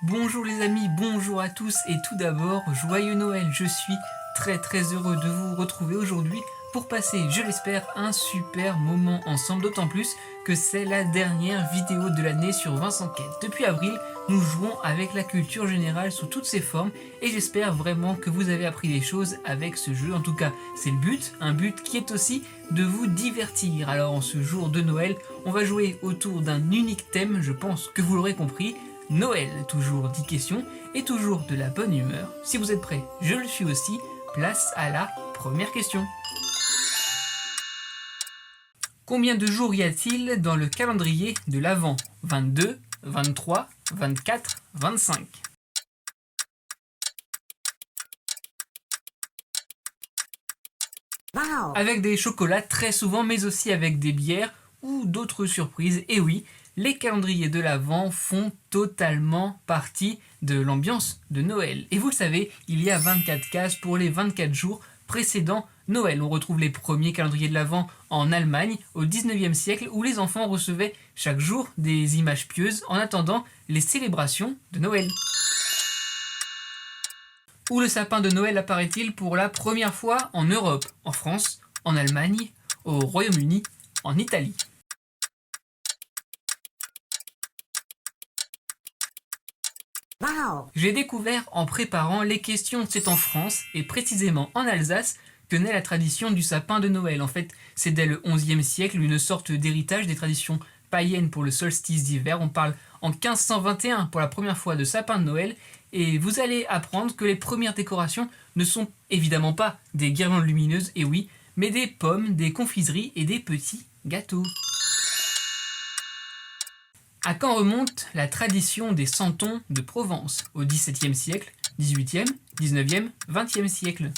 Bonjour les amis, bonjour à tous et tout d'abord, joyeux Noël. Je suis très heureux de vous retrouver aujourd'hui pour passer, je l'espère, un super moment ensemble, d'autant plus que c'est la dernière vidéo de l'année sur Vincent Quête. Depuis avril, nous jouons avec la culture générale sous toutes ses formes et j'espère vraiment que vous avez appris des choses avec ce jeu. En tout cas, c'est le but, un but qui est aussi de vous divertir. Alors en ce jour de Noël, on va jouer autour d'un unique thème, je pense que vous l'aurez compris. Noël, toujours 10 questions et toujours de la bonne humeur. Si vous êtes prêts, je le suis aussi. Place à la première question. Combien de jours y a-t-il dans le calendrier de l'Avent? 22, 23, 24, 25. Wow. Avec des chocolats très souvent, mais aussi avec des bières ou d'autres surprises. Et oui, les calendriers de l'Avent font totalement partie de l'ambiance de Noël. Et vous le savez, il y a 24 cases pour les 24 jours précédant Noël. On retrouve les premiers calendriers de l'Avent en Allemagne au 19e siècle où les enfants recevaient chaque jour des images pieuses en attendant les célébrations de Noël. Où le sapin de Noël apparaît-il pour la première fois en Europe? En France, en Allemagne, au Royaume-Uni, en Italie. Wow. J'ai découvert en préparant les questions, c'est en France et précisément en Alsace que naît la tradition du sapin de Noël. En fait, c'est dès le XIe siècle une sorte d'héritage des traditions païennes pour le solstice d'hiver. On parle en 1521 pour la première fois de sapin de Noël et vous allez apprendre que les premières décorations ne sont évidemment pas des guirlandes lumineuses, et oui, mais des pommes, des confiseries et des petits gâteaux. À quand remonte la tradition des santons de Provence? Au XVIIe siècle, XVIIIe, XIXe, XXe siècle.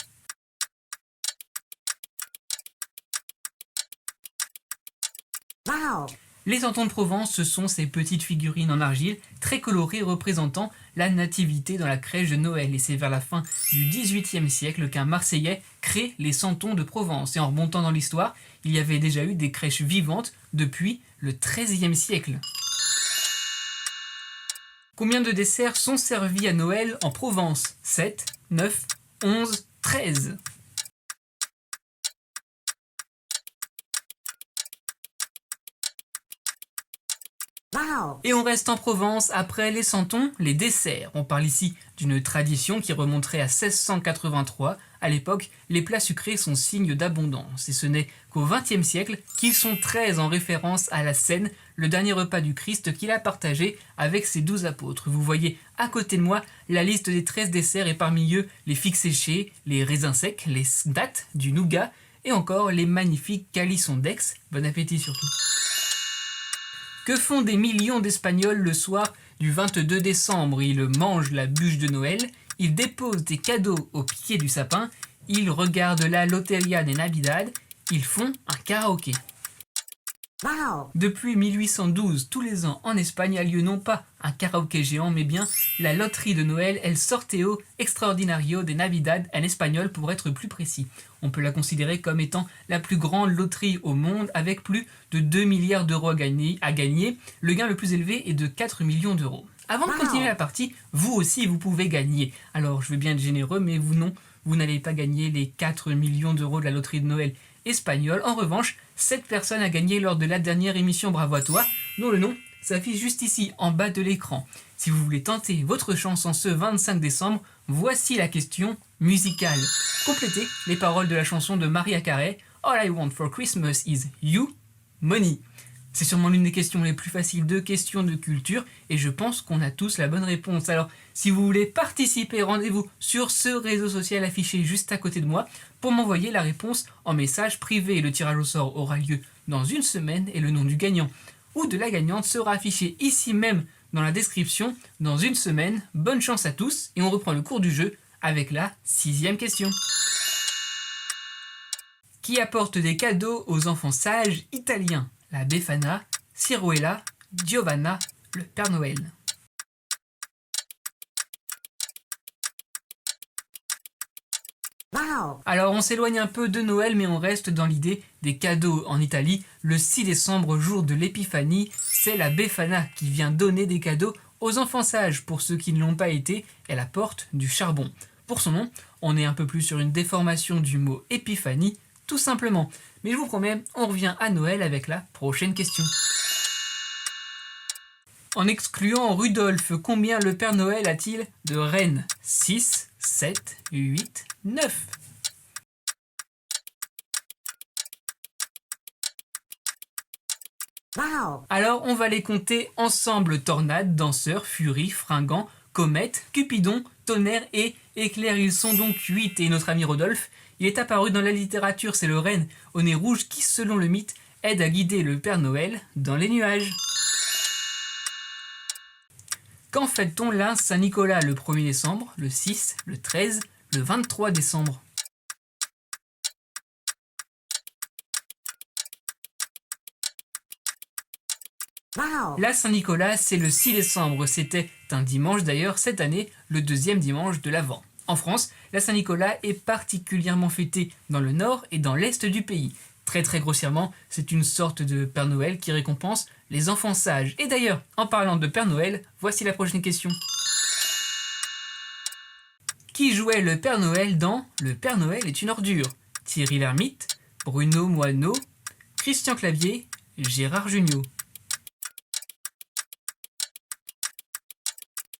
Wow. Les santons de Provence, ce sont ces petites figurines en argile très colorées représentant la nativité dans la crèche de Noël. Et c'est vers la fin du XVIIIe siècle qu'un Marseillais crée les santons de Provence. Et en remontant dans l'histoire, il y avait déjà eu des crèches vivantes depuis le XIIIe siècle. Combien de desserts sont servis à Noël en Provence? 7, 9, 11, 13. Wow. Et on reste en Provence après les santons, les desserts. On parle ici d'une tradition qui remonterait à 1683. À l'époque, les plats sucrés sont signe d'abondance. Et ce n'est qu'au XXe siècle qu'ils sont 13 en référence à la Cène, le dernier repas du Christ qu'il a partagé avec ses 12 apôtres. Vous voyez à côté de moi la liste des 13 desserts et parmi eux les figues séchées, les raisins secs, les dattes, du nougat et encore les magnifiques calissons d'Aix. Bon appétit surtout. Que font des millions d'Espagnols le soir du 22 décembre? Ils mangent la bûche de Noël, ils déposent des cadeaux au pied du sapin, ils regardent la Loteria de Navidad, ils font un karaoké. Wow. Depuis 1812, tous les ans en Espagne a lieu non pas un karaoké géant, mais bien la loterie de Noël, El Sorteo Extraordinario de Navidad en espagnol pour être plus précis. On peut la considérer comme étant la plus grande loterie au monde avec plus de 2 milliards d'euros à gagner. Le gain le plus élevé est de 4 millions d'euros. Avant de continuer la partie, vous aussi vous pouvez gagner. Alors je veux bien être généreux, mais vous non, vous n'allez pas gagner les 4 millions d'euros de la loterie de Noël espagnole. En revanche, 7 personnes a gagné lors de la dernière émission Bravo à toi, dont le nom s'affiche juste ici en bas de l'écran. Si vous voulez tenter votre chance en ce 25 décembre, voici la question musicale. Complétez les paroles de la chanson de Mariah Carey, All I Want for Christmas is You, Money. C'est sûrement l'une des questions les plus faciles de questions de culture et je pense qu'on a tous la bonne réponse. Alors, si vous voulez participer, rendez-vous sur ce réseau social affiché juste à côté de moi pour m'envoyer la réponse en message privé. Le tirage au sort aura lieu dans une semaine et le nom du gagnant ou de la gagnante sera affiché ici même dans la description dans une semaine. Bonne chance à tous et on reprend le cours du jeu avec la 6e question. Qui apporte des cadeaux aux enfants sages italiens? La Befana, Ciruela, Giovanna, le Père Noël. Wow. Alors on s'éloigne un peu de Noël mais on reste dans l'idée des cadeaux en Italie. Le 6 décembre, jour de l'épiphanie, c'est la Befana qui vient donner des cadeaux aux enfants sages pour ceux qui ne l'ont pas été, elle apporte du charbon. Pour son nom, on est un peu plus sur une déformation du mot épiphanie, tout simplement. Mais je vous promets, on revient à Noël avec la prochaine question. En excluant Rudolph, combien le Père Noël a-t-il de reines? 6, 7, 8, 9. Wow. Alors on va les compter ensemble: tornade, danseur, furie, fringant, comète, cupidon, tonnerre et éclair. Ils sont donc 8 et notre ami Rodolphe, il est apparu dans la littérature, c'est le renne au nez rouge qui, selon le mythe, aide à guider le Père Noël dans les nuages. Quand fête-t-on la Saint-Nicolas? Le 1er décembre, le 6, le 13, le 23 décembre. Wow. La Saint-Nicolas, c'est le 6 décembre. C'était un dimanche d'ailleurs, cette année, le deuxième dimanche de l'Avent. En France, la Saint-Nicolas est particulièrement fêtée dans le nord et dans l'est du pays. Très grossièrement, c'est une sorte de Père Noël qui récompense les enfants sages. Et d'ailleurs, en parlant de Père Noël, voici la prochaine question. Qui jouait le Père Noël dans Le Père Noël est une ordure? Thierry Lhermitte, Bruno Moineau, Christian Clavier, Gérard Jugnot.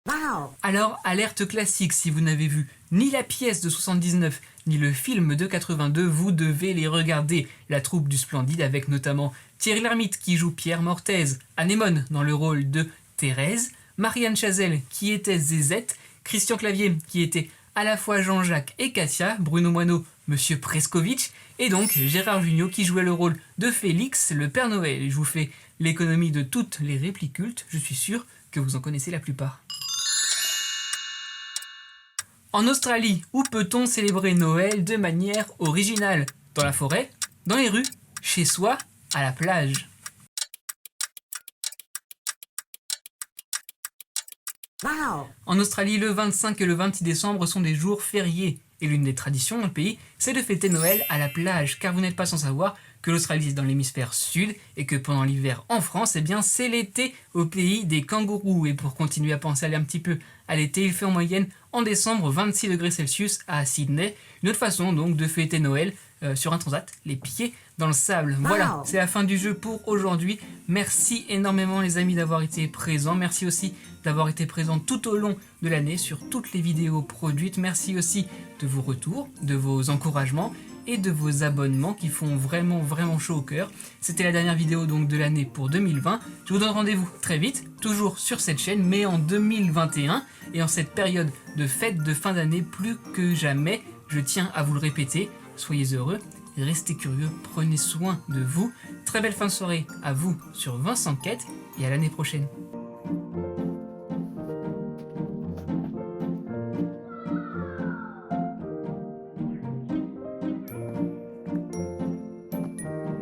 Wow. Alors, alerte classique, si vous n'avez vu ni la pièce de 79, ni le film de 82, vous devez les regarder. La troupe du Splendide avec notamment Thierry Lhermitte qui joue Pierre Mortaise, Anémone dans le rôle de Thérèse, Marianne Chazelle qui était Zézette, Christian Clavier qui était à la fois Jean-Jacques et Cassia, Bruno Moineau, Monsieur Prescovitch, et donc Gérard Jugnot qui jouait le rôle de Félix, le Père Noël. Je vous fais l'économie de toutes les répliques cultes, je suis sûr que vous en connaissez la plupart. En Australie, où peut-on célébrer Noël de manière originale? Dans la forêt, dans les rues, chez soi, à la plage. Wow. En Australie, le 25 et le 26 décembre sont des jours fériés. Et l'une des traditions dans le pays, c'est de fêter Noël à la plage. Car vous n'êtes pas sans savoir que l'Australie est dans l'hémisphère sud et que pendant l'hiver en France, eh bien c'est l'été au pays des kangourous. Et pour continuer à penser aller un petit peu à l'été, il fait en moyenne en décembre 26 degrés Celsius à Sydney. Une autre façon donc de fêter Noël sur un transat, les pieds dans le sable. Voilà, c'est la fin du jeu pour aujourd'hui. Merci énormément les amis d'avoir été présents. Merci aussi d'avoir été présents tout au long de l'année sur toutes les vidéos produites. Merci aussi de vos retours, de vos encouragements et de vos abonnements qui font vraiment chaud au cœur. C'était la dernière vidéo donc de l'année pour 2020. Je vous donne rendez-vous très vite, toujours sur cette chaîne, mais en 2021. Et en cette période de fête de fin d'année, plus que jamais, je tiens à vous le répéter, soyez heureux, restez curieux, prenez soin de vous. Très belle fin de soirée à vous sur Vincent Quête et à l'année prochaine.